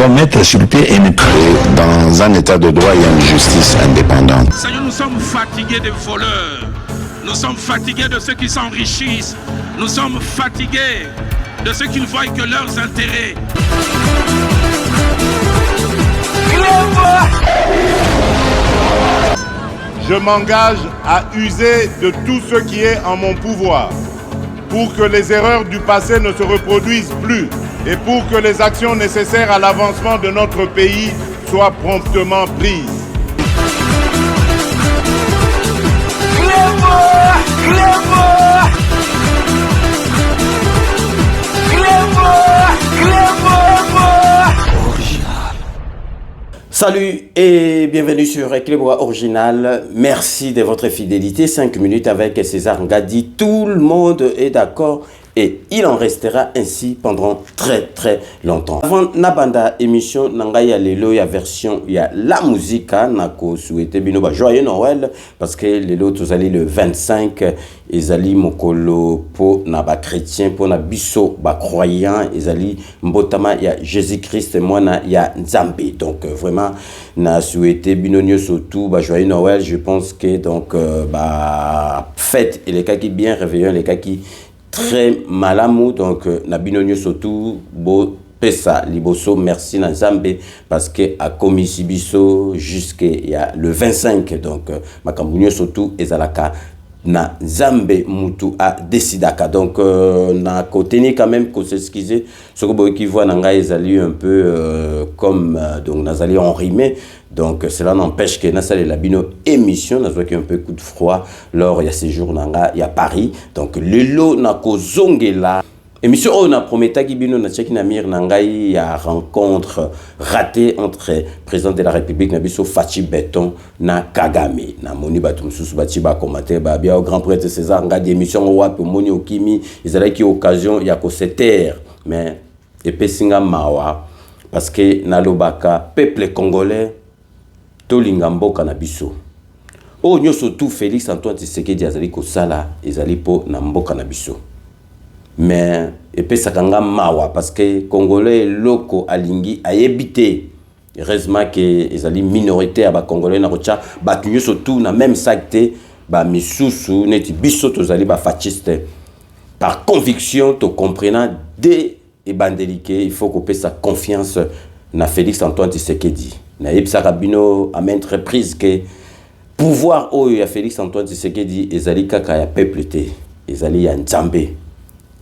doit mettre sur le pied et mettre. Dans un état de droit, il y a une justice indépendante. Seigneur, nous sommes fatigués des voleurs. Nous sommes fatigués de ceux qui s'enrichissent. Nous sommes fatigués de ceux qui ne voient que leurs intérêts. Je m'engage à user de tout ce qui est en mon pouvoir pour que les erreurs du passé ne se reproduisent plus et pour que les actions nécessaires à l'avancement de notre pays soient promptement prises. Salut et bienvenue sur Clébois Original. Merci de votre fidélité. 5 minutes avec César Ngadi. Tout le monde est d'accord et il en restera ainsi pendant très longtemps. Avant Nabanda émission Nangaya Lelo ya version ya la musique nako souhaité bino ba joyeux Noël parce que lelo tozali le 25 ezali mokolo po na ba chrétien po na biso ba croyant ezali mbotama ya Jésus-Christ mwana ya Nzambe. Donc vraiment na souhaité bino nyonso tout ba joyeux Noël. Je pense que donc ba fête et les cas qui bien réveillons les cas qui très malamu. Donc nabino surtout bo pesa liboso merci na Nzambe parce que a komisi biso jusqu'à le 25. Donc makambu surtout ezalaka na Nzambe mutu a décidaka. Donc na côté quand même ko s'excuser ce que qui voit nanga ezali un peu comme donc nazali enrimé. Donc cela n'empêche que na salle la bino émission na un peu coup de froid lors il y a ces jours nanga il y a Paris. Donc lelo na kozongela émission on a prometa ki bino na tcheki na mir nanga il y a rencontre ratée entre président de la République na biso Fachi Beton na Kagame na moni batu mususu bati ba commenter ba bien au grand prêtre César Ngadi émission wapi moni okimi ezala ki occasion ya ko se taire mais epesinga mawa parce que na lobaka peuple congolais tolinga mboka na biso o nyoso tout Félix Antoine Tshisekedi azali ko sala ezali po na mboka na biso mais epesaka mawa parce que congolais loko alingi ayebite heureusement que ezali minorité ya ba congolais na kocha ba nyoso tout na même sacte ba misusu neti biso tozali ba fasciste par conviction to comprenant de ebandelique il faut qu'on pesa confiance na Félix Antoine Tshisekedi. Na yebisaka bino à maintes reprises que pouvoir oyo ya Félix Antoine Tshisekedi ezali kaka ya peuple te ezali ya Nzambe.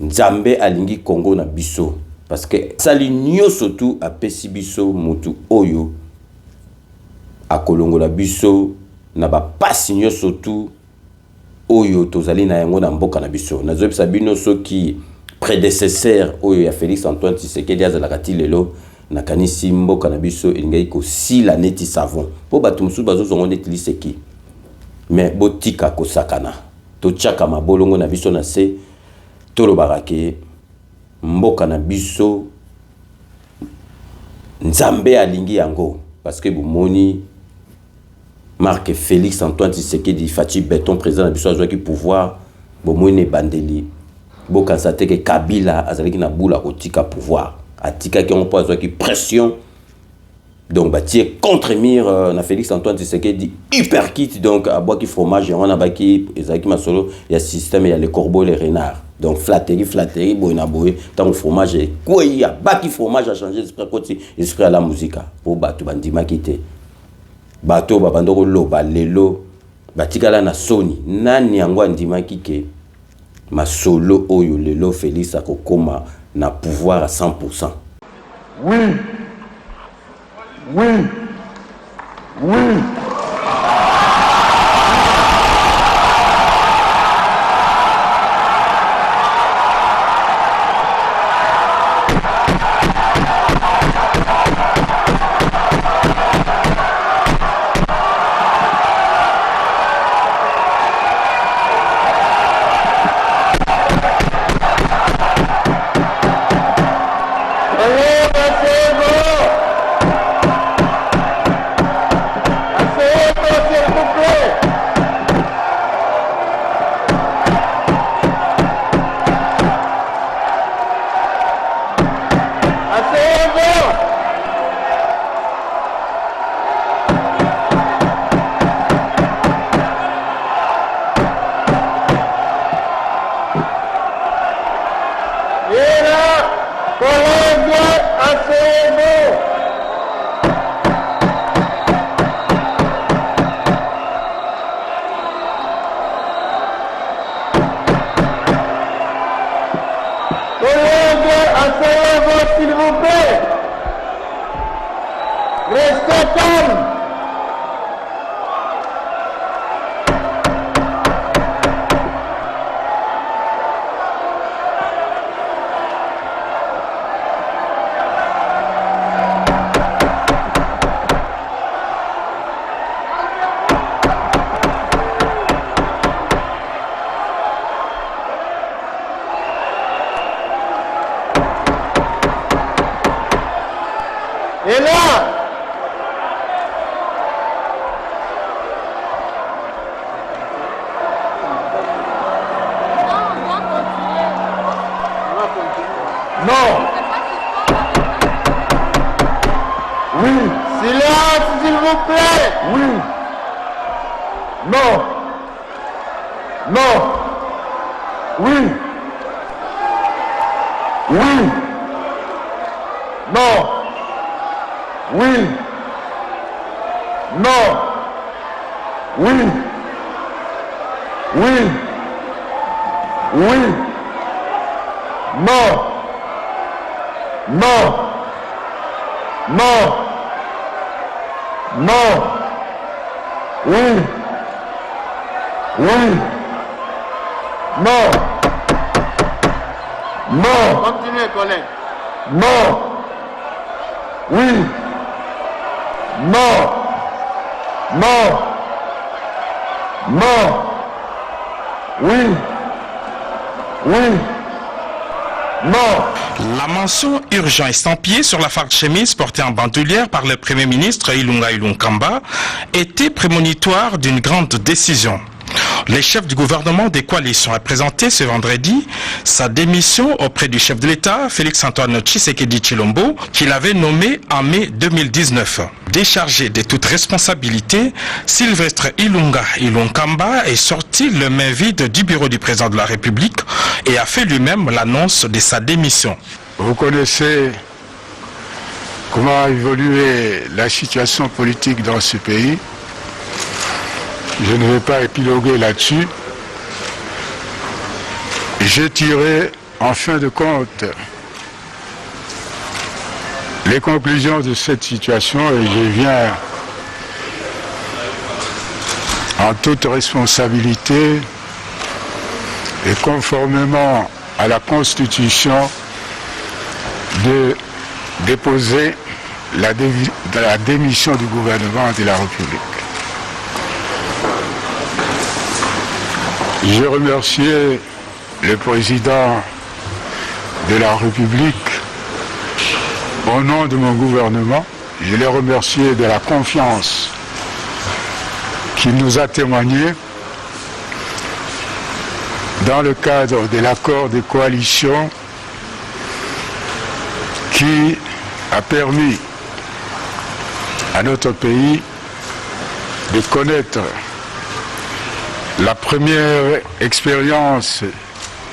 Nzambe alingi Congo na biso parce que sali nyoso tu apesi biso mutu oyo akolongola biso na ba pasi nyoso tu oyo tozali na yango na mboka na biso. Nazobisa bino soki prédécesseur oyo ya Félix Antoine Tshisekedi azalaka ti lelo na kanisi mboka na biso elingai ko sila neti savon po batu musu bazozongo neti liseki mais botika ko sakana to tchaka mabolongo na biso na se tolo barake mboka na biso Nzambe alingi yango parce que bomoni Marc Félix Antoine Tshisekedi Fachi Beton président na biso azwaki pouvoir bomoni bandeli bokansate ke Kabila azalaki na bula kotika pouvoir atika qui ont pas qui pression donc bâtir contre mire na Félix Antoine Tshisekedi hyper kit donc à bois qui fromage on a baki ezaki masolo il y a système il y a les corbeaux les renards donc flatterie boina boy tant fromage quoi il y a baki fromage a changé esprit à la musique pour batu bandima kité bato babandoko loba lelo batikala na soni nani yango andima kike masolo oyo lelo Félix akokoma na pouvoir à 100%. Oui. Oui. Oui. Asseyez-vous, s'il vous plaît. Restez calme. Et là, non. Oui. Silence, s'il vous plaît. Oui. Non. Non. Oui. Oui. Non. Oui. Non. Oui. Oui. Oui. Non. Non. Non. Non. Oui. Oui. Non. Non. Continuez, collègue. Non. Oui. Non. Non. Non. Oui. Oui. Non. La mention urgent estampillée sur la farde chemise portée en bandoulière par le Premier ministre Ilunga Ilunkamba était prémonitoire d'une grande décision. Le chef du gouvernement des coalitions a présenté ce vendredi sa démission auprès du chef de l'État, Félix-Antoine Tshisekedi Tshilombo, qu'il avait nommé en mai 2019. Déchargé de toute responsabilité, Sylvestre Ilunga Ilunkamba est sorti le main vide du bureau du président de la République et a fait lui-même l'annonce de sa démission. Vous connaissez comment a évolué la situation politique dans ce pays. Je ne vais pas épiloguer là-dessus. J'ai tiré en fin de compte les conclusions de cette situation et je viens en toute responsabilité et conformément à la Constitution de déposer la démission du gouvernement de la République. Je remercie le président de la République au nom de mon gouvernement. Je l'ai remercié de la confiance qu'il nous a témoignée dans le cadre de l'accord de coalition qui a permis à notre pays de connaître la première expérience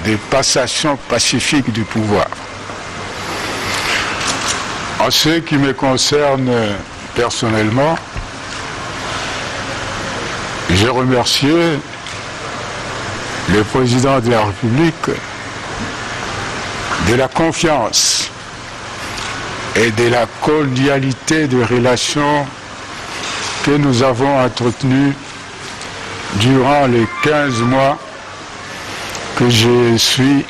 de passation pacifique du pouvoir. En ce qui me concerne personnellement, je remercie le président de la République de la confiance et de la cordialité de relations que nous avons entretenues durant les 15 mois que je suis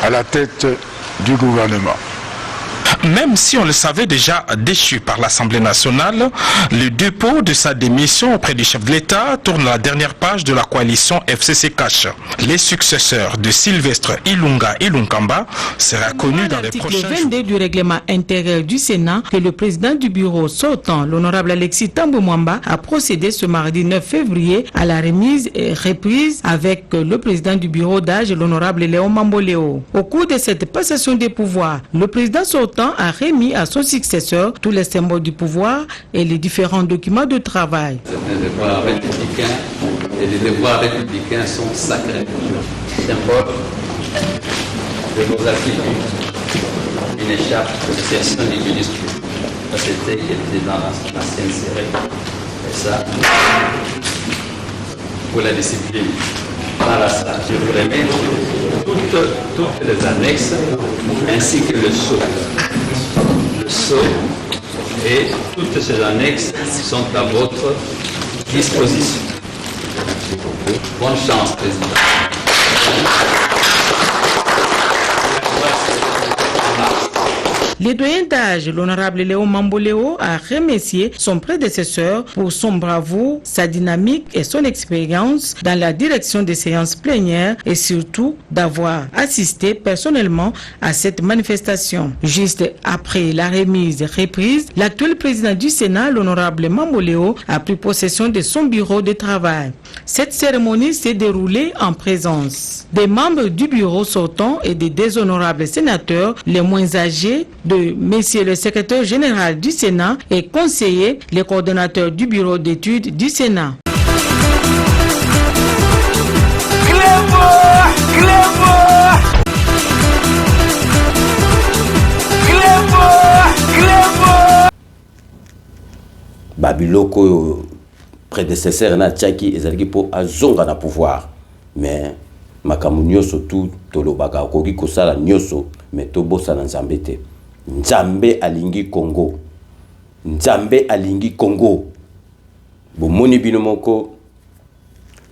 à la tête du gouvernement. Même si on le savait déjà déchu par l'Assemblée nationale, le dépôt de sa démission auprès du chef de l'État tourne la dernière page de la coalition FCC Cash. Les successeurs de Sylvestre Ilunga Ilunkamba sera connu dans les prochains jours. L'article 22 du règlement intérieur du Sénat que le président du bureau sortant, l'honorable Alexis Thambwe Mwamba, a procédé ce mardi 9 février à la remise et reprise avec le président du bureau d'âge, l'honorable Léon Mamboléo. Au cours de cette passation des pouvoirs, le président sortant a remis à son successeur tous les symboles du pouvoir et les différents documents de travail. Les devoirs républicains et les devoirs républicains sont sacrés. Symboles de nos attributs qui n'échappent à personne du ministre. C'était qui était dans l'ancienne série. Et ça, pour la discipline. Voilà ça. Je vous remercie. toutes les annexes, ainsi que le sceau. Le sceau et toutes ces annexes sont à votre disposition. Bonne chance, Président. Le doyen d'âge, l'honorable Léo Mamboléo, a remercié son prédécesseur pour son bravoure, sa dynamique et son expérience dans la direction des séances plénières et surtout d'avoir assisté personnellement à cette manifestation. Juste après la reprise, l'actuel président du Sénat, l'honorable Mamboléo, a pris possession de son bureau de travail. Cette cérémonie s'est déroulée en présence des membres du bureau sortant et des déshonorables sénateurs les moins âgés, de Monsieur le secrétaire général du Sénat et conseiller, les coordonnateurs du bureau d'études du Sénat. Babiloko prédécesseur na tchaki ezalaki po azonga na pouvoir, mais makambo nyonso tout tolobaka okoki kosala nyonso mais tobosana nzambe te. Nzambe alingi Congo, Nzambe alingi Congo. Bomoni bino moko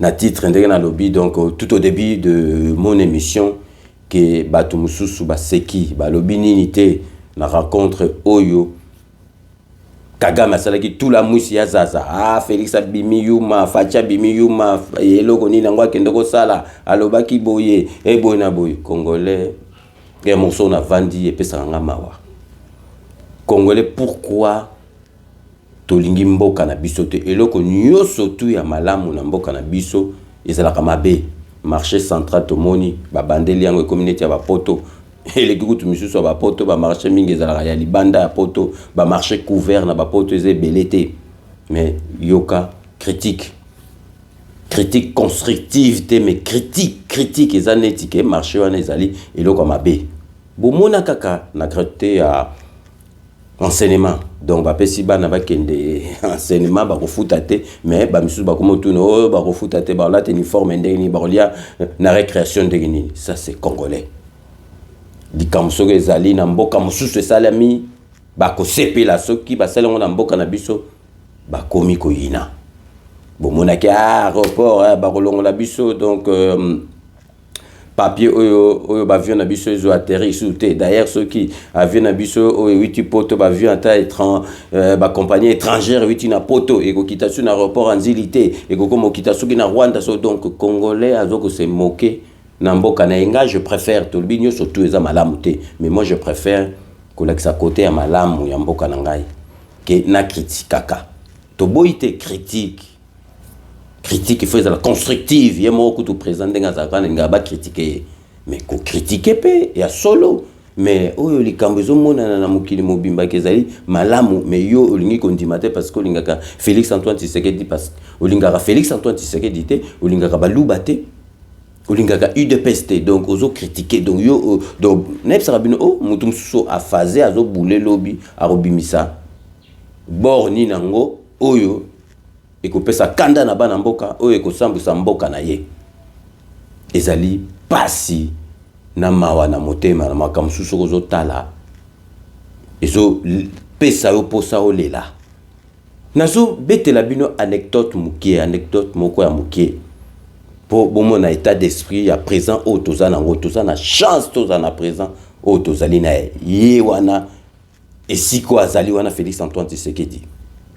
na titre ndenge na lobby, donc tout au début de mon émission que bato mususu baseki balobi nini te na rencontre oyo Kagame asalaki tout la mwisi ya zaza. Ah, Félix abimi yuma, Facha bimi yuma, eloko nini ngwa kendoko sala, alobaki boye, boye na boye. Congolais, et mon son a vandi et pesa nga mawa. Congolais, pourquoi tolingi mboka na biso te? Eloko nyoso tu ya malamu na mboka na biso ezalaka mabe. Marché central tomoni, babandeli yango communauté ya bapoto. Et les groupes misusu ba poto ba marché mingi ezalaka ya libanda ya poto, ba marché couvert na ba poto eze belete. Mais yoka critique constructive te, mais critique ezaneti ke marché wana ezali eloko mabe. Bomona kaka na gratuité ya enseignement. Donc ba pesi bana ba kende enseignement ba kofuta te, mais ba misusu ba komotuno ba kofuta te ba la uniforme ndeni ba lia na récréation ndeni. Ça c'est congolais. Likamso ezali na mboka mosusu esalami bakosepela soki basalango na mboka na biso bakomi koyina. Bomonaki aéroport bakolongola biso, donc papier oyo bavion na biso ezo atterri sous te. D'ailleurs soki avion na biso oyo witi poto bavion ata ba compagnie étrangère witi na poto ekokita sur na aéroport anzili te ekokoma okita soki na Rwanda. So donc congolais azoko se moquer Namboka na enga, je préfère tolbinyo surtout eza malamu te, mais moi je préfère kolakisa côté ya malamu ya mboka na ngai ke na critikaka. To boite critique il faut être constructive, yemo ko to présenter ngazaka nga ba critiquer, mais ko critiquer pe ya solo, mais oyo likambo ezomona na mokili mobimba kezali malamu, mais yo olingi kondimate parce que olingaka Félix Antoine Tshisekedi, parce olingaka Félix Antoine Tshisekedi te, olingaka baluba te, olingaka UDPS, donc ozo critiquer, donc yo donc neps rabino mutum so a phasé azo boule lobby a robimisa borni nango oyo ekopesa kanda na bana mboka oyo ekosambusa mboka na ye ezali pasi na mawa na motema na makamsusu ozo tala ezo pesa yo posa olela nazo betela bino anecdote moko ya mukie pour bon na état d'esprit à présent au tozana na chance tozana présent au tozali na ye wana et si ko azali wana Félix Antoine Tshisekedi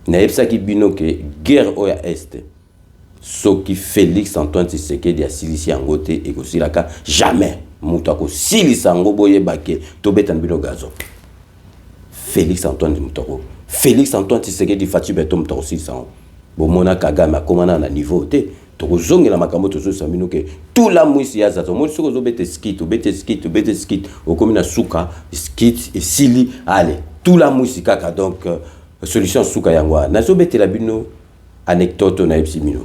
na yebsa ki bino ke guerre au est soki Félix Antoine Tshisekedi a silisi angote et ko silaka jamais muta ko silisa ngo boye bake to betan bino gazo Félix Antoine Tshisekedi fati beto muta ko silisa bon mona Kagame akomana na niveau te tozongi la makambo tozo samino ke tout la mwisi ya zato mo soko zo bete skit okomi na suka skit et sili allez tout la mwisi kaka, donc solution suka yangwa na zo bete la bino anecdote na epsi mino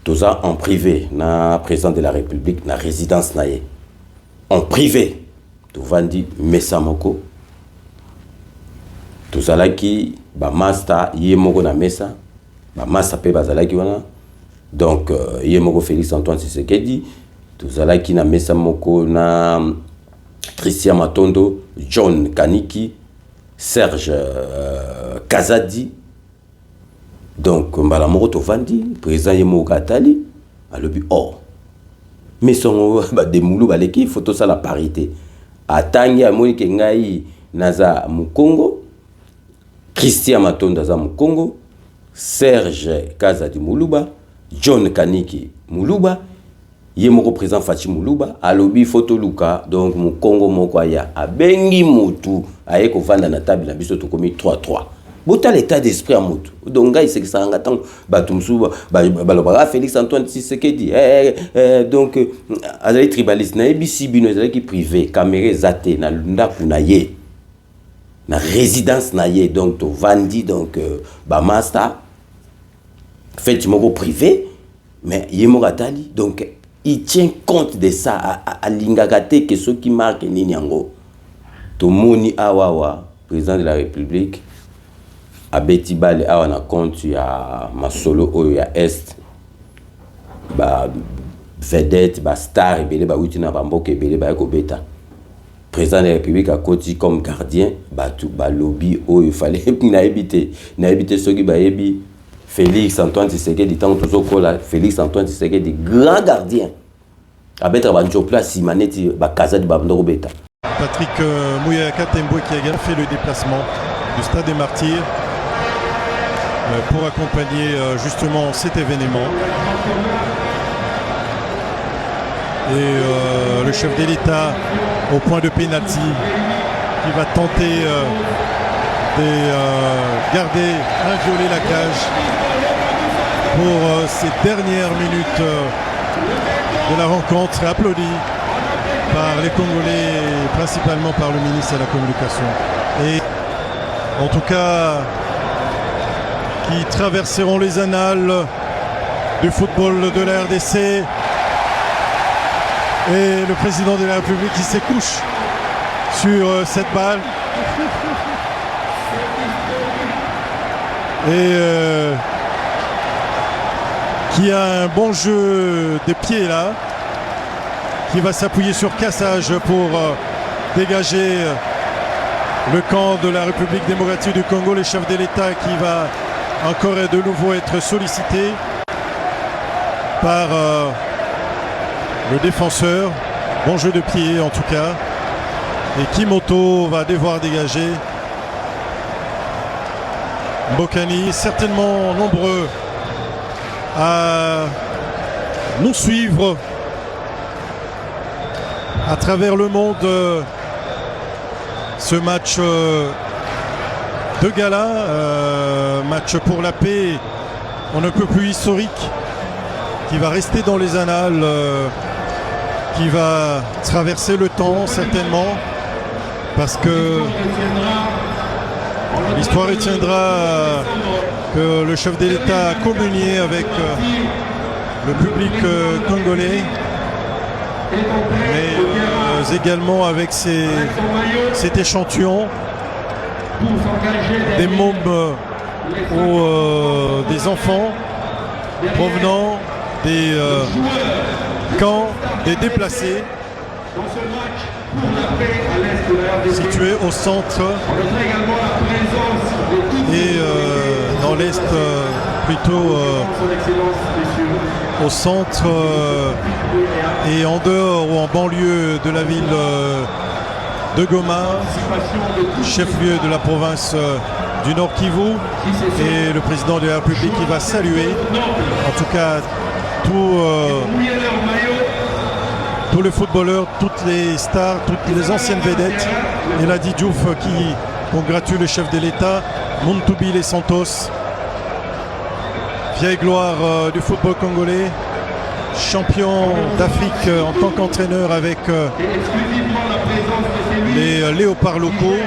toza en privé na président de la République na résidence na ye en privé to vandi mesa moko tozalaki ba master ye moko na mesa ba master pe bazalaki wana. Donc, Yemoko Félix Antoine Tshisekedi, tozalaki na mesa moko na Christian Matondo, John Kaniki, Serge Kazadi. Donc mbala moko tovandi président Yemo Katali alobi oh mais son ba demulu baleki photo ça la parité atangi amoni ke ngai naza Mukongo, Christian Matondo za Mukongo, Serge Kazadi Muluba, John Kaniki Muluba, Yemoko président Fachi Muluba, alobi photo luka, donc Mukongo moko ya abengi mutu aye ko vanda na table na biso to komi 3-3. Bota l'état d'esprit à mutu. Donc gars c'est que ça ngata batumsu balobara Félix Antoine Tshisekedi donc azali tribaliste na ebisi bino azali ki privé caméra zate na ndaku na ye na résidence na ye donc to vandi donc ba master fait moko privé mais Yemo Katali donc il tient compte de ça à l'ingagate que ceux qui marquent nini yango to moni awawa président de la République abeti bale awa na compte ya masolo oyo ya est ba vedette ba star ebele ba wuti na bamboka ebele ba ko beta président de la République a koti comme gardien ba lobby oyo fallait na éviter ceux qui ba yebi Félix Antoine Tshisekedi tant toujours kola Félix Antoine Tshisekedi grand gardien abeta ba njopla simaneti ba Kazadi ba ndoko beta. Patrick Mouyaka Temboué qui a également fait le déplacement du Stade des Martyrs pour accompagner justement cet événement. Et le chef de l'État au point de pénalty qui va tenter de garder inviolée la cage pour ces dernières minutes de la rencontre, applaudi par les Congolais, principalement par le ministre de la Communication. Et en tout cas, qui traverseront les annales du football de la RDC. Et le président de la République qui s'écouche sur cette balle. Et qui a un bon jeu de pied là. Qui va s'appuyer sur Cassage pour dégager le camp de la République démocratique du Congo, les chefs de l'État qui va encore et de nouveau être sollicité par le défenseur. Bon jeu de pied en tout cas. Et Kimoto va devoir dégager. Mbokani, certainement nombreux à nous suivre à travers le monde ce match de gala, match pour la paix, on ne peut plus historique, qui va rester dans les annales, qui va traverser le temps certainement, parce que l'histoire retiendra que le chef de l'État a communié avec le public congolais, mais également avec cet échantillon des mômes ou des enfants provenant des camps des déplacés situés au centre et dans l'est plutôt au centre et en dehors ou en banlieue de la ville de Goma, chef-lieu de la province du Nord Kivu, et le président de la République qui va saluer en tout cas tous les footballeurs, toutes les stars, toutes les anciennes vedettes. Et Ladi Diouf qui congratule le chef de l'État, Montoubi Les Santos, vieille gloire du football congolais, champion d'Afrique en tant qu'entraîneur avec les léopards locaux.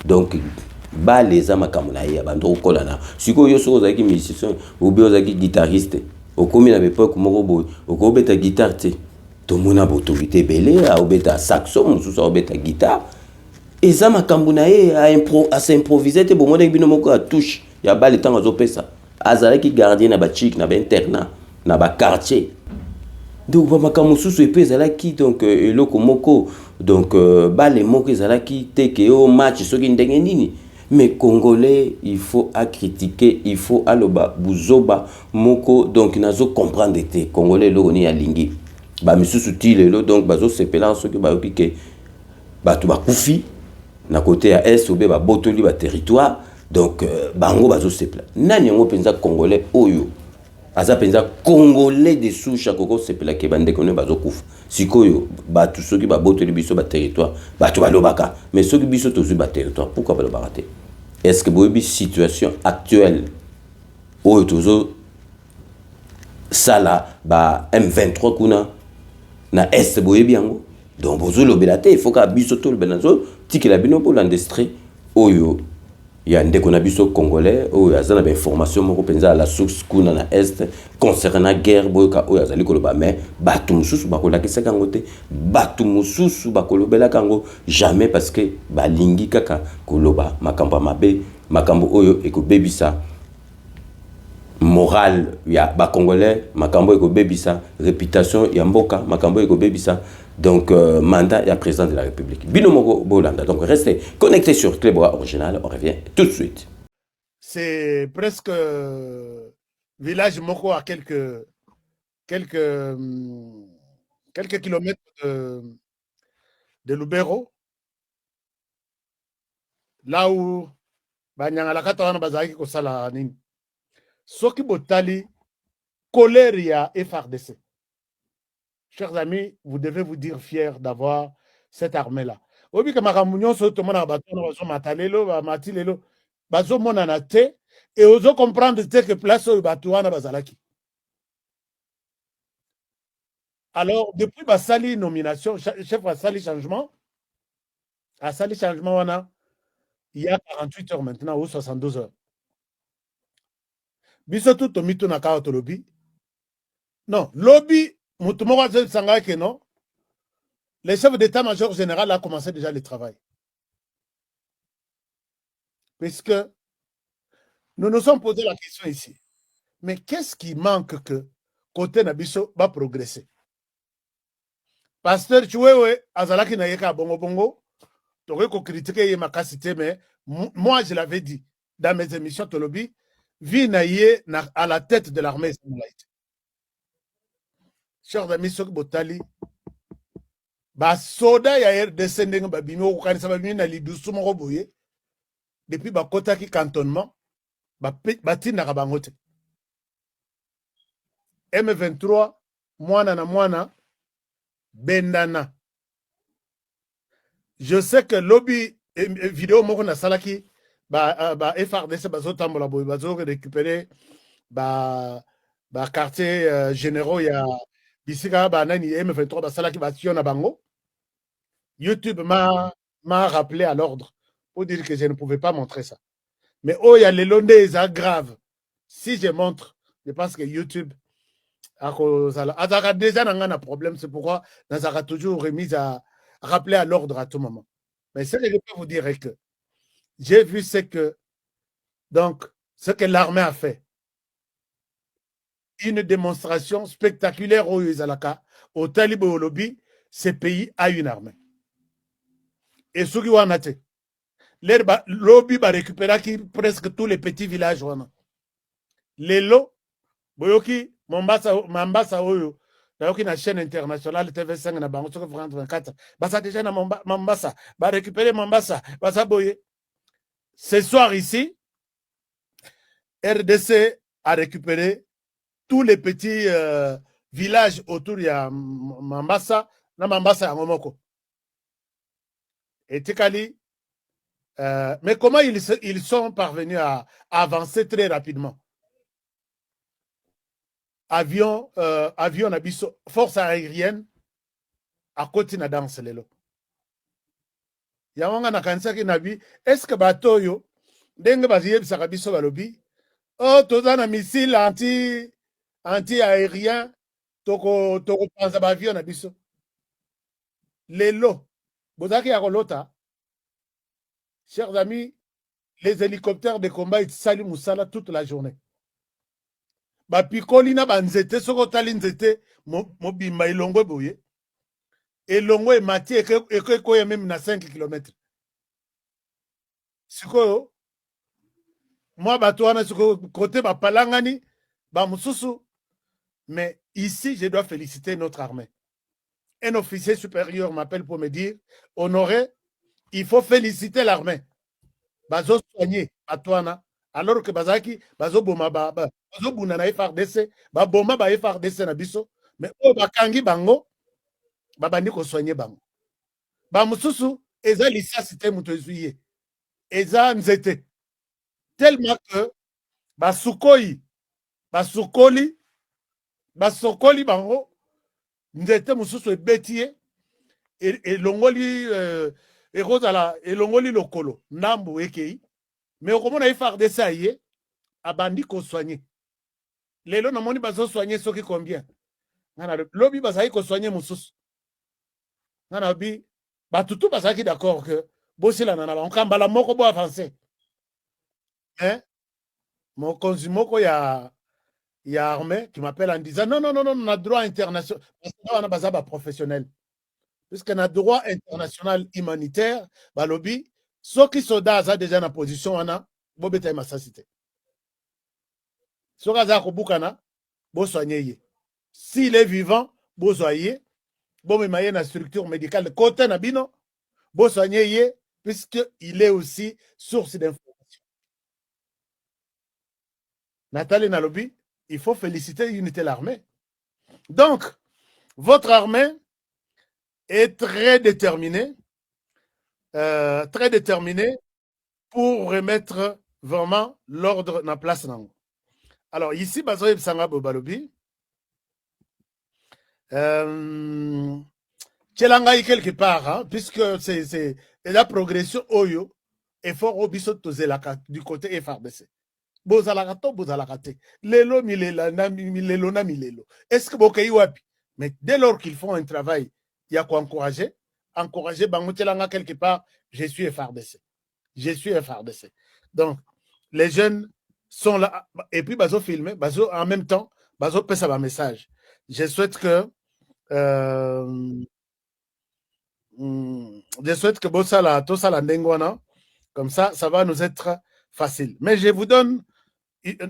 Donc, les amakamulaïa, bandro kolana. Siko yo so ozaki musicien, ou bien ozaki guitariste. Au combien à l'époque, morobo, au combien ta guitare, tu tout le monde a autorité belé, a obéta saxon, sous obéta guitare. Et ça makamulaïa à s'improviser, te bon modèle binomoko à touche. Il y a pas le temps à zopé ça. Azara qui gardien na ba chic, na ba internat, na ba quartier. donc bamakambo susu epe ezalaki donc eloko moko donc bale moko ezalaki te ke o match soki ndenge nini. Mais Congolais, il faut à critiquer, il faut à loba buzoba moko donc nazo comprendre te Congolais lo ni alingi ba misusu tilelo donc bazo sepela soki ba okike batu bakufi na côté à est obe ba botoli ba territoire donc bango bazo sepela nani ngo penza Congolais oyo aza penza Congolais de souche koko sepela ke bande kono bazo kufa sikoyo batu soki ba botoli biso ba territoire batu balobaka mais soki biso tozu ba territoire pourquoi balobaka te. Est-ce que vous avez une situation actuelle où toujours ça là, bah M23 kuna na est boye biango donc vous le belate il faut que biso tout le benazo tiki la bino pour l'industrie oyo ya ndeko na biso congolais oyo azana ba information moko penza la source kuna na est concernant guerre boyo ka oyo azali koloba mais batu mususu bakolakisa kango te batu mususu bakolobela kango jamais parce que balingi kaka koloba makambo mabe makambo oyo ekobebisa moral ya ba congolais makambo ekobebisa réputation ya mboka makambo ekobebisa donc mandat ya président de la République bino moko bolanda. Donc restez connectés sur Clébora Original, on revient tout de suite. C'est presque village moko à quelques kilomètres de Lubero, là où banyangala katana bazaki ko sala nini soki botali colère ya FARDC. Chers amis, vous devez vous dire fiers d'avoir cette armée-là. Obi ka makamunyo so to mona bato na bazo matalelo ba matilelo bazo mona na te et ozo comprendre que place o bato wana bazalaki. Alors depuis basali nomination chef basali changement wana il y a 48 heures maintenant ou 72 heures. Biso tout tomito na ka lobby. Non, lobby mutumo sanga que non. Le chef d'état-major général a commencé déjà le travail. Puisque nous nous sommes posé la question ici. Mais qu'est-ce qui manque que côté Nabiso va progresser? Pasteur Chouewe, Azalaki Nayeka Bongo Bongo, tu aurais critiqué ma capacité, mais moi je l'avais dit dans mes émissions de lobby, Vi Naye à la tête de l'armée. Chers amis, Sok Botali, ba soda ya RDC ba bimi ko kanisa ba bimi na lidusu moko boye depuis ba kota ki cantonnement ba tina ka bangote M23 mwana na mwana bendana. Je sais que lobby vidéo moko na salaki ba FARDC ba zotambola boye ba zo récupérer ba quartier généraux ya bisika ba nani M23 ba salaki ba tiona bango. YouTube m'a rappelé à l'ordre pour dire que je ne pouvais pas montrer ça. Mais oh, il y a les londés, c'est grave. Si je montre, je pense que YouTube a déjà un problème. C'est pourquoi nous avons toujours remis à rappeler à l'ordre à tout moment. Mais ce que je peux vous dire est que j'ai vu ce que l'armée a fait. Une démonstration spectaculaire au Izalaka, au Talibé au lobby, ce pays a une armée. Et ce qui wana te le lobby va récupérer presque tous les petits villages wana lelo boyoki Mambasa oyo nayoki na chaîne internationale TV5 na bango soko 24 basa déjà na Mambasa va récupérer Mambasa basa boye. Ce soir ici RDC a récupéré tous les petits villages autour de Mambasa na Mambasa ya Ngomoko. Et Tikali, mais comment ils sont parvenus à avancer très rapidement? Avion Nabiso, force aérienne, à côté na danse lelo. Yawanga na kanisa ki nabi, est-ce que bato yo, denge baziye bisaka biso balobi, oh, toza na missile anti-aérien, toko panza ba avion Nabiso. Lelo. Bozaki ya kolota, chers amis, les hélicoptères de combat ils saluent Moussala toute la journée. bapikoli na banzete soko otali nzete mobimba elongo boye elongo emati ekoya meme na 5 km. Sikoyo moi bato wana sikoyo kote bapalangani bamosusu. Mais ici je dois féliciter notre armée. Un officier supérieur m'appelle pour me dire Honoré, il faut féliciter l'armée. Bazo soigner atwana alors que bazaki bazo boma bazo buna na FARDC ba boma ba FARDC na biso mais o bakangi bango babandi ko soigner bango ba mususu eza lisasi te muto ezuye eza nzete tellement que basukoli bango nzete mususu ebetie elongoli elongoli lokolo ndambo ekei mais okomona FARDC aye abandi ko soigner lelo namoni bazo soigner soki combien ngana lobi bazali ko soigner mususu ngana bi batutu bazaki d'accord que bosila na ba nkambala moko bo avancer mokonzi moko ya armée qui m'appelle en disant non on a droit international parce que on a bazaba professionnel puisqu'on a droit international humanitaire balobi soki soda aza déjà na position wana bobeta masasite soki aza kobukana bo soigner ye s'il est vivant bo soigner bo memaye na structure médicale côté na bino bo soigner ye puisque il est aussi source d'information. Nathalie Nalobi, il faut féliciter l'unité de l'armée. Donc, votre armée est très déterminée pour remettre vraiment l'ordre en place. Alors, ici, Bazoïb Sanga Bobalobi, Tchelangaï quelque part, hein, puisque c'est la progression Oyo, effort Obiso Tozelaka du côté FARDC. Bozalakato, bozalakate. Lelo milela, milelo na milelo. Est-ce que Bokaï wapi? Mais dès lors qu'ils font un travail, il y a quoi encourager? Encourager, Bango Tchelanga quelque part, je suis FARDC. Je suis FARDC. Donc, les jeunes sont là, et puis Bazo filmer, Bazo en même temps, Bazo passe un message. Je souhaite que Bossala, Tosala Ndengwana, comme ça va nous être facile. Mais je vous donne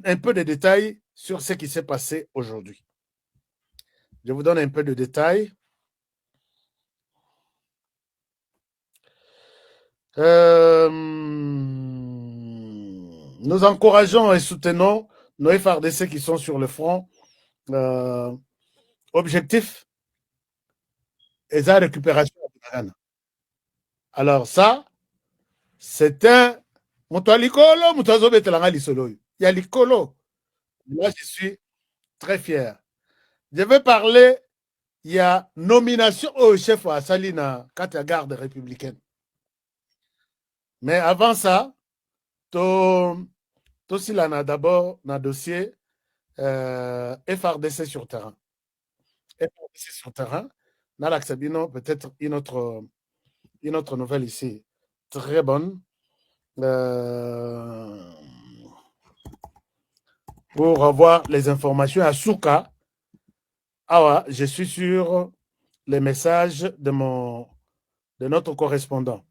un peu de détails sur ce qui s'est passé aujourd'hui. Je vous donne un peu de détails. Nous encourageons et soutenons nos FARDC qui sont sur le front. Objectif est la récupération de Ghana. Alors ça, c'est un Moutalikolo, Moutazobe Telanga Lisolo. Il y a Likolo. Moi, je suis très fier. Je vais parler, il y a nomination au chef à Salina, Katia Garde républicaine. Mais avant ça, Tosilana d'abord, dans le dossier FARDC sur terrain. FARDC sur terrain, Nalak Sabino, peut-être une autre nouvelle ici, très bonne. Pour avoir les informations à Souka. Ah ouais, je suis sur les messages de notre correspondant.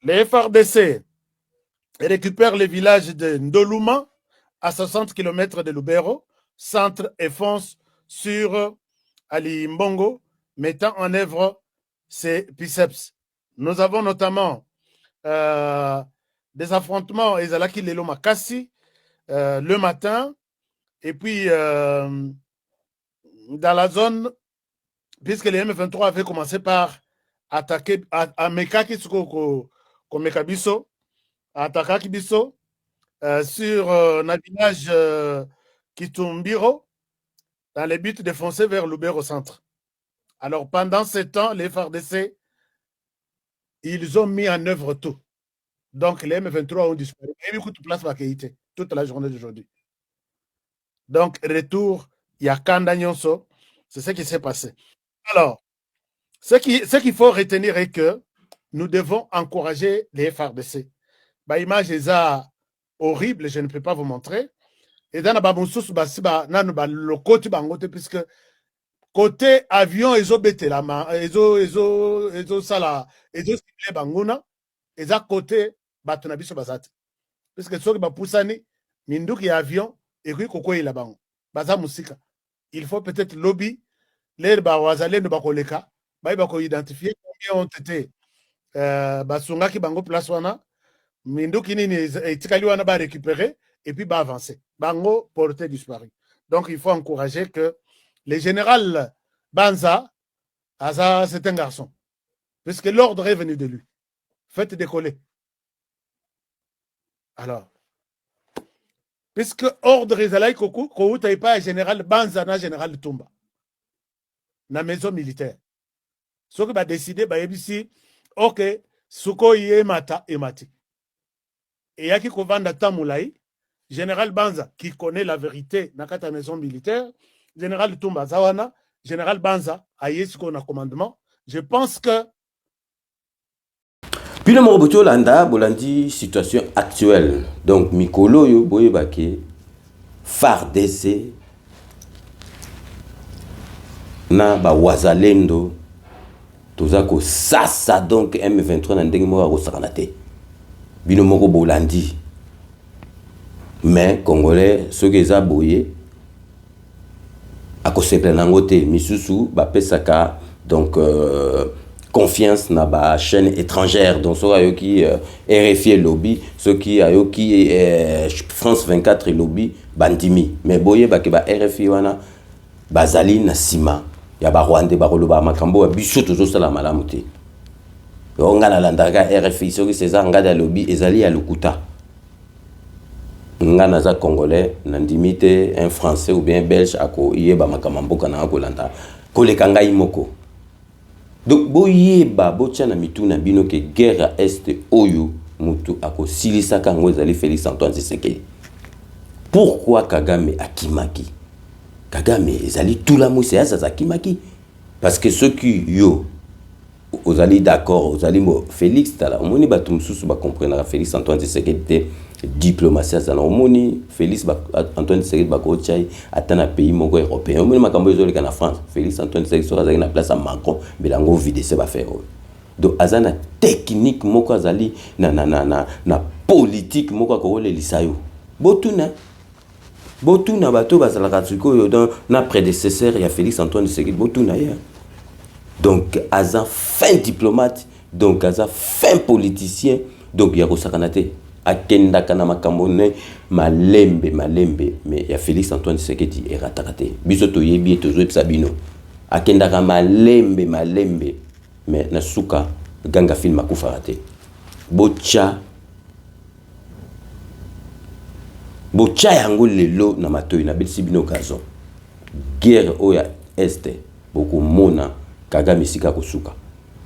Les FARDC récupèrent le village de Ndoluma à 60 km de Lubero, centre et fonce sur Ali Mbongo, mettant en œuvre ses biceps. Nous avons notamment des affrontements Ezalaki Lelo Makassi le matin, et puis dans la zone, puisque les M23 avaient commencé par attaquer à Mekaki Mekabiso, à Takakibiso, sur un village Kitumbiro, dans le but de foncer vers Lubero centre. Alors pendant ce temps, les FARDC, ils ont mis en œuvre tout. Donc les M23 ont disparu. Et beaucoup de place va quitter toute la journée d'aujourd'hui. Donc retour, il y a Kanda Nyonso. C'est ce qui s'est passé. Alors, ce qu'il faut retenir est que nous devons encourager les FARDC. Bah, image est horrible, je ne peux pas vous montrer. et dans la bamousous basiba nanu ba lokoti bangote puisque côté avion ezo bete la main ezo sala ezo cible banguna eza côté batuna biso bazate puisque soki ba pusani minduki ya avion et puis koko ila bango baza musika il faut peut-être lobby les ba wazalendo ba koleka ba ko identifier combien ont été basunga ki bango place wana minduki nini etikali wana ba récupérer et puis ba avancer bango porté disparu. Donc il faut encourager que le général Banza Aza c'est un garçon puisque l'ordre est venu de lui. Faites décoller. Alors puisque ordre ezalai koku ko uta pas général Banza na général Tumba na maison militaire. Ce qui va décider ba yebisi OK suko yemata emati. Et yaki ko vanda tamulai général Banza qui connaît la vérité dans la maison militaire, général Tumba Zawana, général Banza aye ce qu'on a commandement. Je pense que puis le Mobutu Landa bolandi situation actuelle. Donc Mikolo yo boyebake FARDC na ba wazalendo tozako sasa donc M23 na ndenge mo ko sakanate. Bino moko bolandi. Mais Congolais, ceux qui ont boyé, à cause de l'angoté, misusu, pesaka donc confiance na ba chaîne étrangère, donc ceux qui RFI lobby, ceux qui France 24 lobby, bandimi. Mais boyé ba RFI wana bazali na sima, ya ba Rwanda ba roloba makambo biso tozo sala malamuté. On a la landaga RFI, ceux qui César ngada lobby ezali ya lukuta. Nga naza congolais nandimite un français ou bien belge ako yeba makamamboka na kolanda koleka ngai moko donc boyeba bochana mituna bino ke guerre est oyo mutu ako silisa kango ezali Félix Antoine Tshisekedi. Pourquoi Kagame akimaki? Kagame ezali tout la mousse ya za akimaki parce que ceux qui yo ozali d'accord ozali mo Félix tala omoni batumsusu ba comprendre Félix Antoine Tshisekedi diplomatie ça omoni Félix Antoine Tshisekedi ba ko chai atana pays moko européen omoni makambo ezoleka na France Félix Antoine Tshisekedi sera na place à Macron belango vide se ba faire donc azana technique moko azali na politique moko ko le lisayo botuna bato bazalaka tsiko dans na prédécesseur ya Félix Antoine Tshisekedi botuna ya donc azan fin diplomate donc azan fin politicien donc ya ko sakanate akenda kana makambone malembe mais ya Félix Antoine Tshisekedi eratakate biso to yebi to zo sabino akenda ka malembe mais na suka ganga film akufarate bocha yango lelo na matoyi na bino kazo guerre oya este beaucoup mona Kagame sika kosuka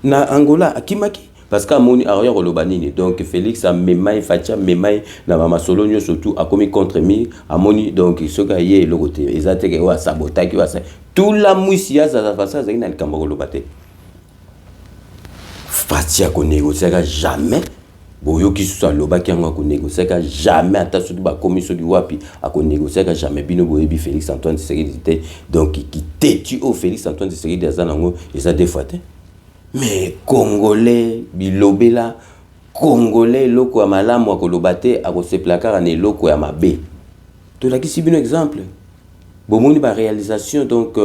na Angola akimaki parce que amoni aroya kolobanini donc Félix a memai facha memai na mama solonyo surtout a commis contre mi amoni donc soka ye lokote ezateke wa sabotaki wa tout la muisia za fasa za ina likambo kolobate fatia ko négocier jamais boyo ki so loba ki ngo ko négocier jamais ata surtout ba commission du wapi a ko négocier jamais bino boyebi Félix Antoine Tshisekedi donc qui têtu au Félix Antoine Tshisekedi azanango et ça défaite. Mais Congolais bilobela Congolais loko ya malamu akolobate akose placard ne loko ya mabe to la kisi bino exemple bomoni ba réalisation donc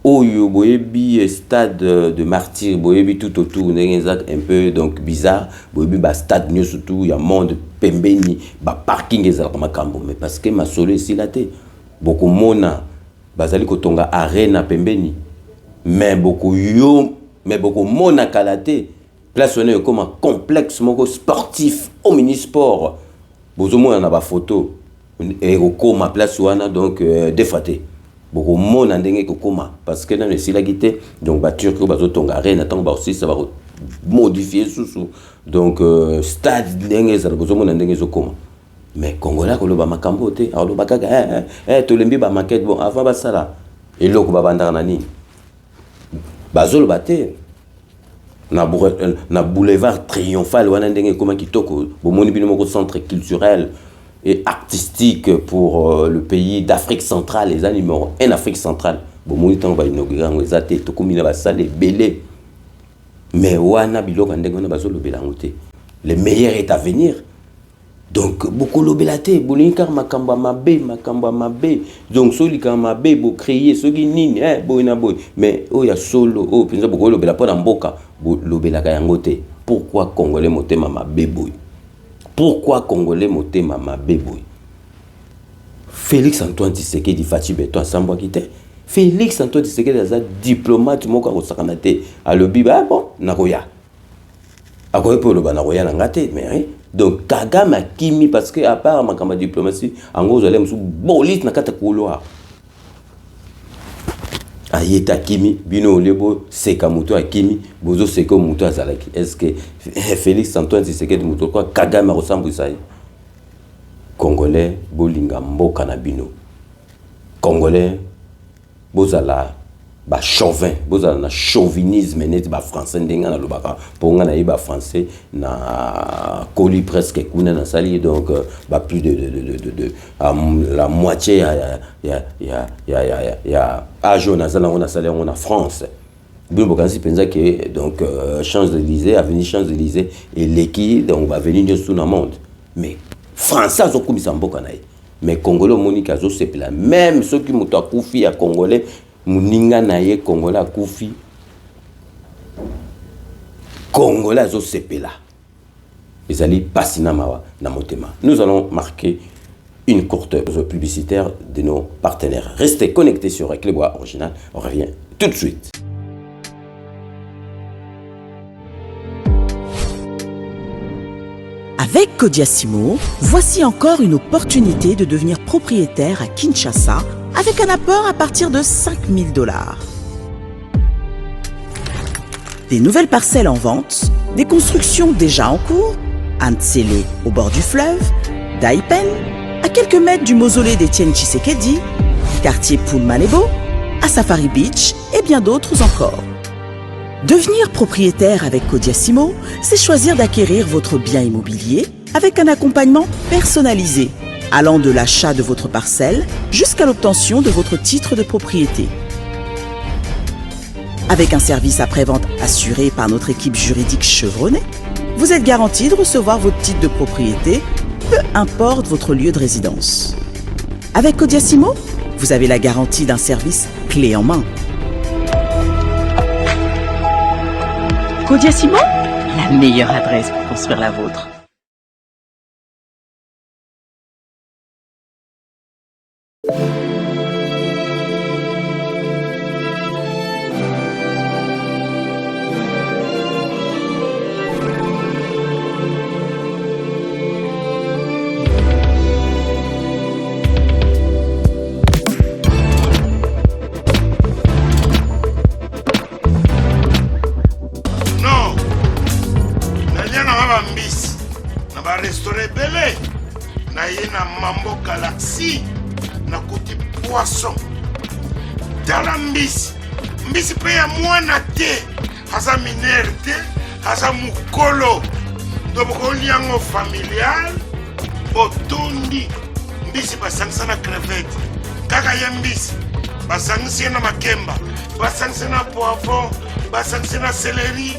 oyo boyebi stade de martyr boyebi tout autour un peu donc bizarre boyebi ba stade nyo surtout ya monde pembeni ba parking ezalaka makambo mais parce que masolo esilate beaucoup mona bazali kotonga arena pembeni mais beaucoup mona kalate place on est comme un complexe moko sportif au mini-sport bozomo na ba photo et koma place wana donc défaté beaucoup mona ndenge kokoma parce que dans le silagité donc ba turco bazotonga arena tant ba aussi ça va modifier sous donc stade ndenge za bozomo ndenge zokoma mais congolais koloba makambo te aloba kaka tolembi ba maquette bon avant basala eloko babandaka na nini bazoloba te na boulevard triomphal wana ndenge koma kitoko bomoni bino moko centre culturel et artistique pour le pays d'Afrique centrale, les numéro 1 Afrique centrale. Bon, moi, tant va inaugurer en exaté, tout comme il va saler belé. Mais wana biloko ndengona bazo lobela ngote. Le meilleur est à venir. Donc beaucoup lobelate, bolinka makamba mabe. Donc soli ka mabe bo créer soki nini boy na boy. Mais oh ya solo, oh penza beaucoup lobela pa na mboka, lobela ka yangote. Pourquoi Congolais motema mabe boy? Pourquoi Congolais motema mabe boy? Félix Antoine Tshisekedi Fachi Beto Sambwa kite. Félix Antoine Tshisekedi est un diplomate moko ko sakanate a lobi ba bon nakoya. Akoye po loba nakoya ngate mais donc Kagame Kimi parce que à part ma kama diplomatie ango zale msu bolit na kata couloir. Ayeta Kimi bino lebo seka muto Kimi bozo seka muto azalaki. Est-ce que Félix Antoine Tshisekedi muto quoi Kagame ressemble ça? Congolais bolinga mboka na bino. Congolais bozala ba chauvin, bozala na chauvinisme net ba français ndenga na lobaka ponga na yeba français na coli presque kuna na sali donc ba plus de la moitié ya ajo na zala on a sali on a France. Bien bokansi penza que donc Champs-Élysées avenue Champs-Élysées et l'équipe donc va venir sur le monde. Mais français zo komisa mboka na ye. Mais Congolais Monica zo sepela même ceux qui muta kufi à Congolais muninga na ye Congolais a kufi Congolais zo sepela les alliés passina mawa na motema. Nous allons marquer une courte pause publicitaire de nos partenaires. Restez connectés sur Clébois Original, on revient tout de suite. Avec Kodiasimo, voici encore une opportunité de devenir propriétaire à Kinshasa avec un apport à partir de $5 000. Des nouvelles parcelles en vente, des constructions déjà en cours, à Ntsele au bord du fleuve, Daipen, à quelques mètres du mausolée d'Étienne Tshisekedi, quartier Poulmanebo, à Safari Beach et bien d'autres encore. Devenir propriétaire avec Kodiasimo, c'est choisir d'acquérir votre bien immobilier avec un accompagnement personnalisé, allant de l'achat de votre parcelle jusqu'à l'obtention de votre titre de propriété. Avec un service après-vente assuré par notre équipe juridique chevronnée, vous êtes garanti de recevoir votre titre de propriété, peu importe votre lieu de résidence. Avec Kodiasimo, vous avez la garantie d'un service clé en main. Kodiasimo, la meilleure adresse pour construire la vôtre. Mambo Galaxy na côté poisson dans la mbisi pe ya mwana te haza minere te haza mukolo ndoboko liango familial botondi mbisi basangisa na crevette kaka ya mbisi basangisa na makemba basangisa na poivron basangisa na céleri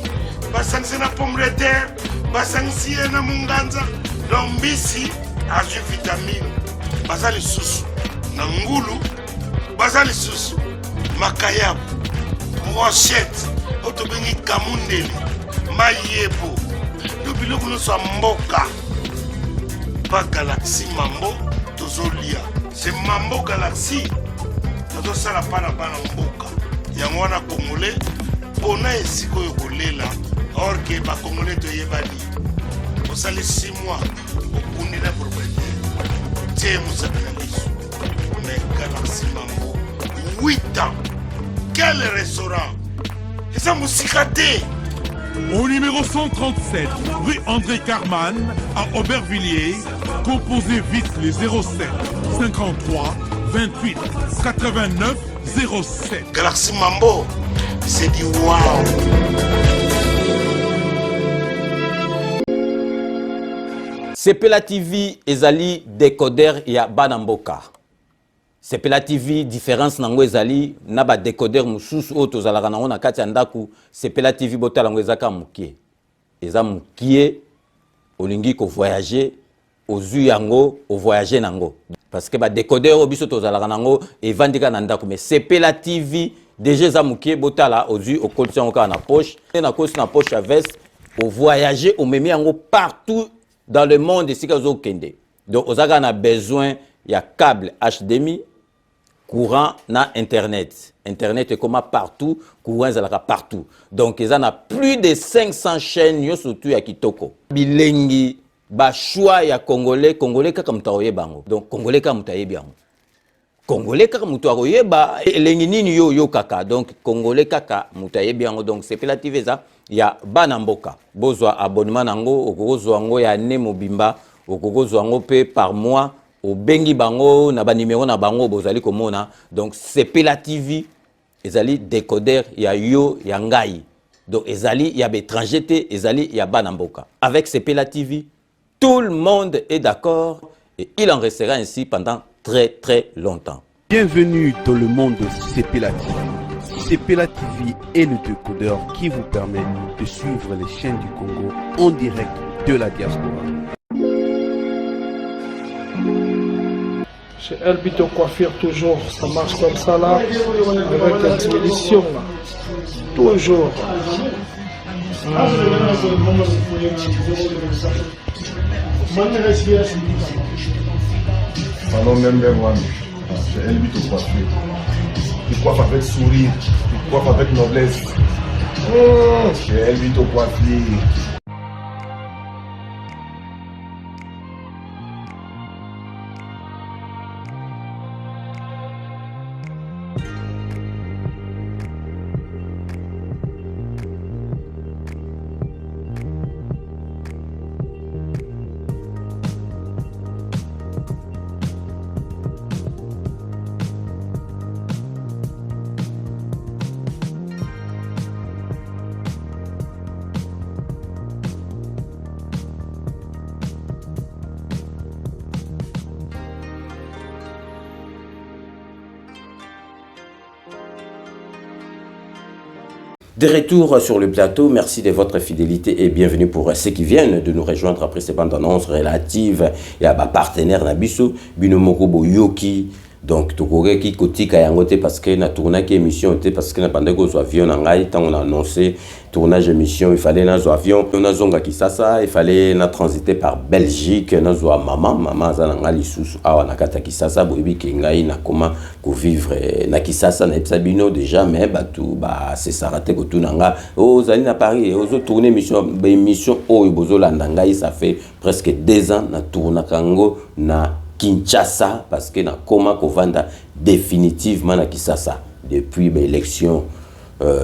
basangisa na pomme de terre basangisa na munganza donc mbisi azu vitamine bazali susu na ngulu bazali susu makayabu brochette otobengi kamundeli mayebo to biloko nyonso ya mboka pa Galaxy mambo tozolia c'est mambo Galaxy tozosala mpa na bana mboka yango wana congolais mpona esika oyo kolela or ke bacongolais toyebani osali 6 mois okundi na propriété tie mosakana liso mais Galaxy mambo 8 ans quel restaurant eza mosika te. Au numéro 137, rue André Carman, à Aubervilliers, composez vite les 07 53 28 89 07. Galaxy Mambo, c'est du wow. Sepela TV ezali décodeur ya Banamboka. Sepela TV différence nango ezali na ba décodeur mususu o tozalaka nango na kati ya ndaku. Sepela TV botala ngo ezaka mukie. Eza mukie olingi ko voyager ozu yango o voyager nango. Parce que ba décodeur o biso tozalaka nango evandika na ndaku mais Sepela TV déjà eza mukie botala ozu o kolisi yango ka na poche na kosi na poche à veste o voyager o memi yango partout dans le monde ici que vous kende. Donc vous avez besoin il y a câble HDMI, courant na internet. Internet est comme partout, courant est partout. Donc ils ont plus de 500 chaînes surtout ya kitoko. Bilengi ba choix ya congolais kaka mutaoye bango. Donc congolais kaka mutaye bango. Congolais kaka mutaoye ba elengi nini yo kaka. Donc congolais kaka mutaye bango. Donc c'est relative ça. Ya Banamboka bozwa abonnement nango okozwa ngo ya ne mobimba okozwa ngo pe par mois au bengi bango na ba numéro na bango bozali komona. Donc Sepela TV ezali décodeur ya yo ya ngai. Donc ezali ya étranger te ezali ya Banamboka. Avec Sepela TV tout le monde est d'accord et il en restera ainsi pendant très longtemps. Bienvenue dans le monde de Sepela TV. Sepela TV est le décodeur qui vous permet de suivre les chaînes du Congo en direct de la diaspora. Chez Elbito Coiffure, toujours, ça marche comme ça là, avec la télévision là. Toujours. Chez Elbito Coiffure. Tu coiffes avec sourire, tu coiffes avec noblesse. Chez Elbito Coiffure. De retour sur le plateau, merci de votre fidélité et bienvenue pour ceux qui viennent de nous rejoindre après ces bandes annonces relatives à ma partenaire Nabiso, Binomoko Boyoki. Donc, Tokore qui kotika yangote parce que na tournage émission parce que na pendant que avion nangai tant on a annoncé tournage émission il fallait na avion on a zonga Kisasa il fallait na transiter par Belgique na zo maman za nangali susu awa na kata Kisasa boyebi kengai na koma ko vivre na Kisasa na ebsabino déjà mais batu ba c'est sarate ko tunanga oh zali na Paris ozo tourner émission oh bozo landangai ça fait presque 2 ans na tourna kango na Kinshasa parce que na koma kovanda définitivement na Kinshasa depuis l'élection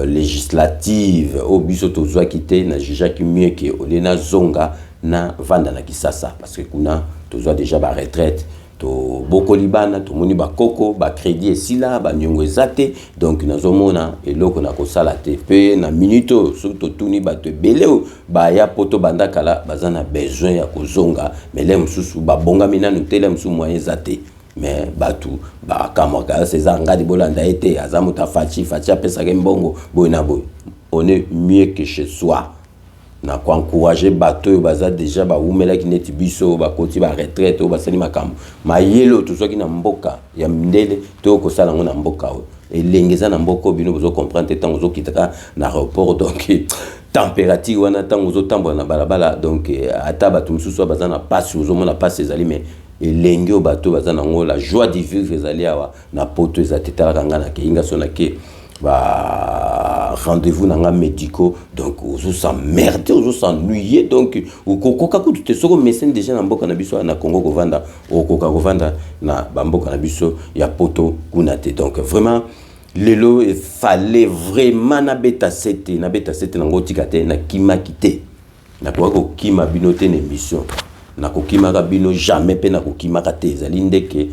législative au biso tozwa kité na jija ki mieux que olena zonga na vanda na Kinshasa parce que kuna tozwa déjà ba retraite to boko libana to moni ba koko ba crédit esila ba nyongo ezate donc nazomona eloko na kosala te pe na minuto surtout tuni ba te beleo ba ya poto banda kala bazana besoin ya kozonga mais les mususu ba bonga mina nutela musu moyen ezate mais batu ba kamaka ces ngadi bolanda été azamuta fachi pesa mbongo boyna boy on est mieux que chez soi na ko encourager bateau baza déjà ba umela ki neti biso ba koti ba retraite ba sali makambo mayelo to soki na mboka ya mindele to ko sala ngona mboka elengeza na mboko bino bozo comprendre tant ozo kitaka na aéroport donc température wana tant ozo tambola na balabala donc ata batu mususu baza na passe ozo mona passe ezali mais elenge o bateau baza na ngo la joie de vivre ezali awa na poto ezateta kanga na keinga sona ke bah rendez-vous dans un médico donc on s'emmerde on s'ennuyer donc au koka ku tout ce que médecin déjà na mboka na biso na Congo kovanda au koka kovanda na bamboka na biso ya poto kunate donc vraiment lelo il fallait vraiment na beta 7 na ngotikate na kima kité na ko kima binote na émission na ko kima ka bino jamais pe na ko kima ka te ezali ndeke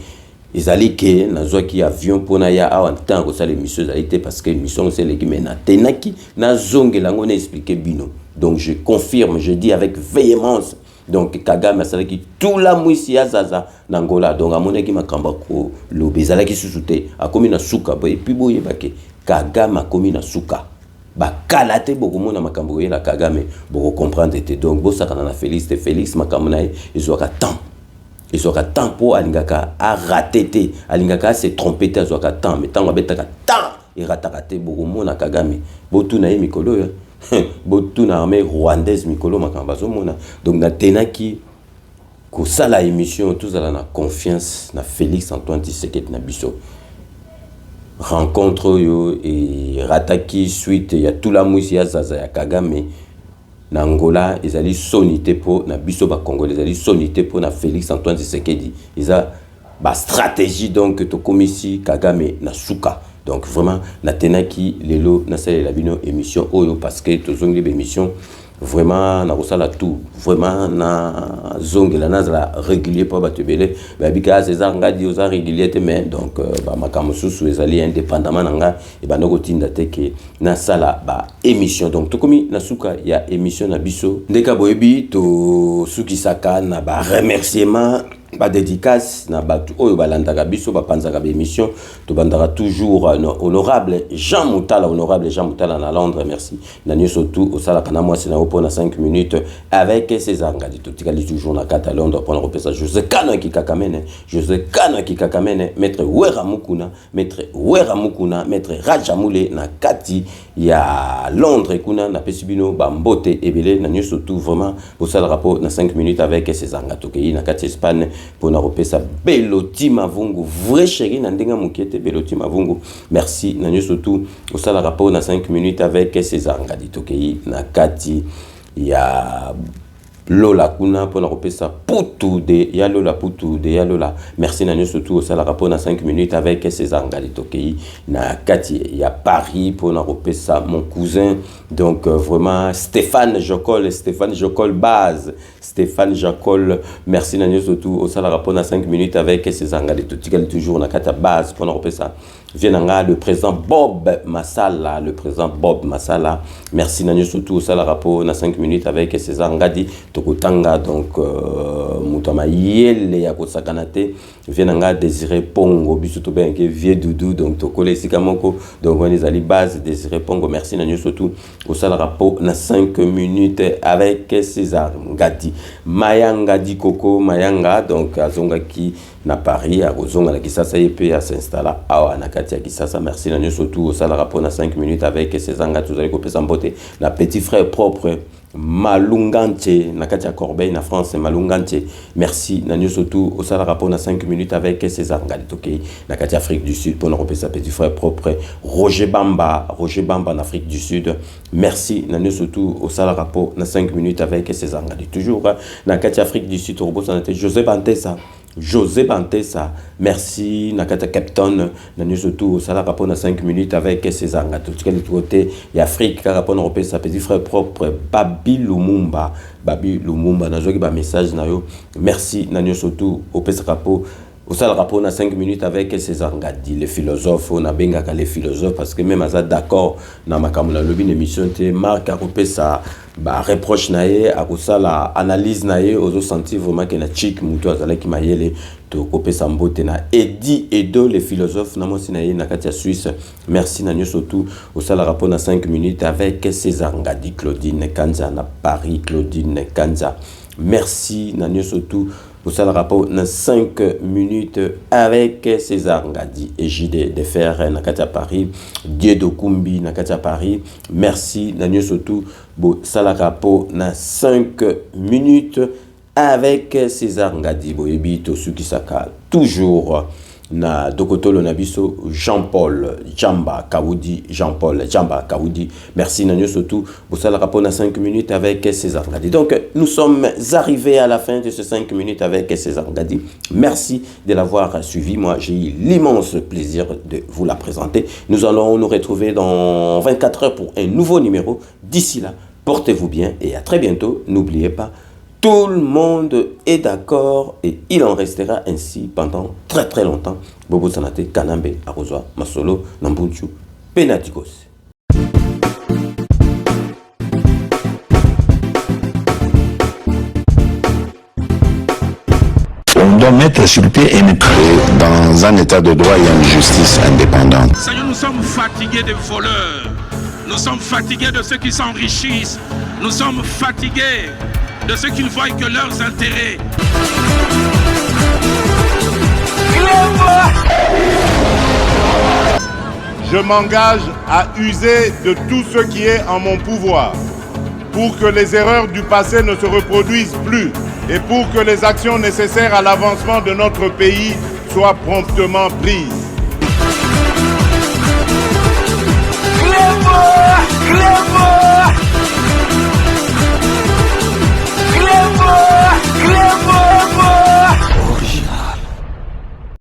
ezali ke nazwa ki avion pona ya awa tant ko sala émission ezali te parce que émission c'est l'équipe na tenaki na zonge lango na expliquer bino donc je confirme je dis avec véhémence donc Kagame asalaki tout la mwisi ya zaza na Angola donc amonaki makamba ko lobezalaki susute akomi na suka boye puis boye bake Kagame akomi na suka bakala te bokomona makambo yela Kagame boko comprendre te donc bosakana na Félix makambo na ezwaka temps po alingaka a raté te alingaka se tromper te azwaka temps mais tango abetaka temps et rataka te bokomona Kagame botuna ye mikolo ya botuna armée rwandaise mikolo makambo azomona donc na tenaki ko sala émission tozala na confiance na Félix Antoine Tshisekedi na biso rencontre yo et rataki suite ya tout la mwisi ya zaza ya Kagame na Angola ezali sonité po na biso ba Congolais ezali sonité po na Félix Antoine Tshisekedi eza ba stratégie donc to komisi Kagame na suka donc vraiment na tenaki lelo na sala la bino émission oyo parce que tozongi be émission vraiment na kosala tout vraiment na zongela na zala régulier pour batebele ba bika César ngadi oza régulier te mais donc ba makambo susu ezali indépendamment nanga e ba noko tinda te ke na sala ba émission donc tokomi na suka ya émission na biso ndeka boyebi to suki saka na ba remerciement ba dédicace na batu oyo balandaka biso bapanzaka ba émission to bandaka toujours honorable Jean Moutala na Londres merci na nyoso tout osala kana mwasi na opo na 5 minutes avec César Ngadi to tikali toujours na kata Londres pour repesa José Kana ki kakamene maître Wera Mukuna maître Rajamoule na kati ya Londres kuna na pesibino ba mbote ebele na nyoso tout vraiment osala rapport na 5 minutes avec César Ngadi to na kati Espagne pour na repesa Beloti Mavungu vrai chéri na ndenga mukete Beloti Mavungu merci na nyoso tout osala rapport na 5 minutes avec César Ngadi to na kati ya Lola kuna pour na repesa putu de ya Lola merci na nyoso tout osala rapport na 5 minutes avec César Ngadi to na kati ya Paris pour na repesa mon cousin donc vraiment Stéphane Jocol base Stéphane Jacol merci na nyoso tout osala rapport na 5 minutes avec César Ngadi to tikali toujours na kata base pour na repesa Vienanga le président Bob Massala merci na nyoso tout osala rapport na 5 minutes avec César Ngadi tokotanga donc mutama yele ya kosakanate Vienanga Désiré Pongo biso to benke vieux doudou donc tokole sikamoko donc on les ali base Désiré Pongo merci na nyoso tout osala rapport na 5 minutes avec César Ngadi Mayanga di Koko Mayanga donc azongaki na Paris à Rozonga na Kisasa yepe à s'installer à na kati ya Kisasa merci na nyoso tout osala rapport na 5 minutes avec César Ngadi vous allez kopesa mbote na petit frère propre Malunganche na kati ya Corbeil na France Malunganche merci na nyoso tout osala rapport na 5 minutes avec César Ngadi tokei na kati Afrique du Sud pour na repesa petit frère propre Roger Bamba en Afrique du Sud merci na nyoso tout osala rapport na 5 minutes avec César Ngadi toujours na kati Afrique du Sud robosana José Bantessa merci na kata Captain na nyoso tout osala rapport na 5 minutes avec César Ngadi tout quel côté et Afrique rapport na repesa petit frère propre Babi Lumumba nazoki ba message na yo merci na nyoso tout opesa rapport osala rapport na 5 minutes avec César Ngadi le philosophe on a bengaka les philosophes parce que même aza d'accord na makambo na lobi émission te marque a repesa ba reproche na ye a kosala analyse na ye ozo sentir vraiment que na chic muto azalaki mayele to kopesa mbote na Edo les philosophes na mosi na ye na kati ya Suisse merci na nyoso tout osala rapport na 5 minutes avec César Ngadi Claudine Kanza na Paris Claudine Kanza merci na nyoso tout osala rapport na 5 minutes avec César Ngadi et JD de Fer na kati ya Paris Diedo Kumbi na kati ya Paris merci na nyoso tout bo sala rapport na 5 minutes avec César Ngadi boyebi to sukisaka toujours na dokotolo na biso Jean-Paul Jamba Kaoudi merci na nyoso tout bosala rapport na 5 minutes avec César Ngadi donc nous sommes arrivés à la fin de ces 5 minutes avec César Ngadi merci de l'avoir suivi moi j'ai eu l'immense plaisir de vous la présenter nous allons nous retrouver dans 24 heures pour un nouveau numéro d'ici là portez-vous bien et à très bientôt n'oubliez pas tout le monde est d'accord et il en restera ainsi pendant très très longtemps. Bobo Sanate, Kanambe, Arozwa, Masolo, Nambunchu, Penatikos. doit mettre sur le pied une dans un état de droit et une justice indépendante. Seigneur, nous sommes fatigués des voleurs. Nous sommes fatigués de ceux qui s'enrichissent. Nous sommes fatigués de ceux qui ne voient que leurs intérêts. Je m'engage à user de tout ce qui est en mon pouvoir pour que les erreurs du passé ne se reproduisent plus et pour que les actions nécessaires à l'avancement de notre pays soient promptement prises.